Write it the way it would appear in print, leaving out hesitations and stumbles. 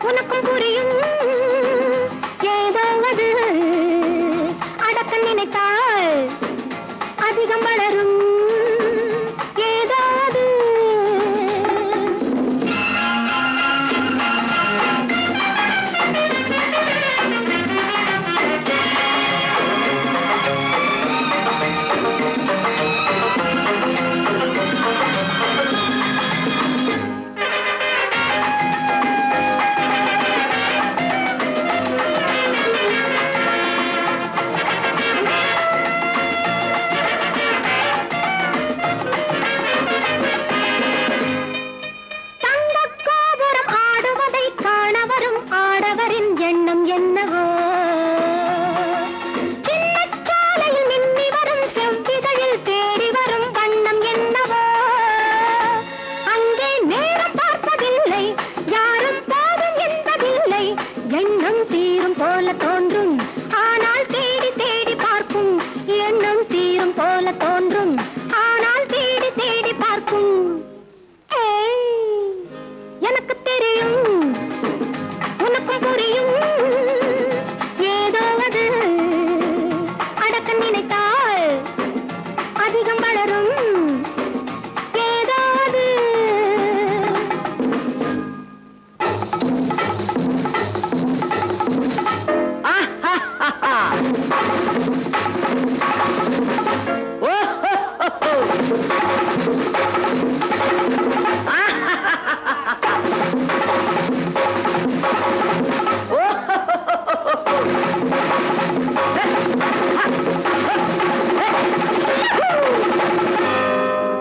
உனக்கும் புரியும் ஏதாவது அடக்க நினைத்தால் அதிகம் வளரும் ஏதாவது எண்ணம் என்னவோ சின்னச்சாலையில் மின்னி வரும் செவ்விதழில் தேடி வரும் வண்ணம் என்னவோ அங்கே நேரம் பார்ப்பதில்லை யாரும் பாவம் என்பதில்லை எண்ணம் தீரும் போல தோன்றும் ஆனால் தேடி தேடி பார்க்கும் எண்ணம் தீரும் போல தோன்றும் ஆனால் தேடி தேடி பார்க்கும் எனக்கு தெரியும் உனக்கும் புரியும் ஏதாவது அடக்க நினைத்தால் அதிகம் வளரும் ஏதாவது ஓ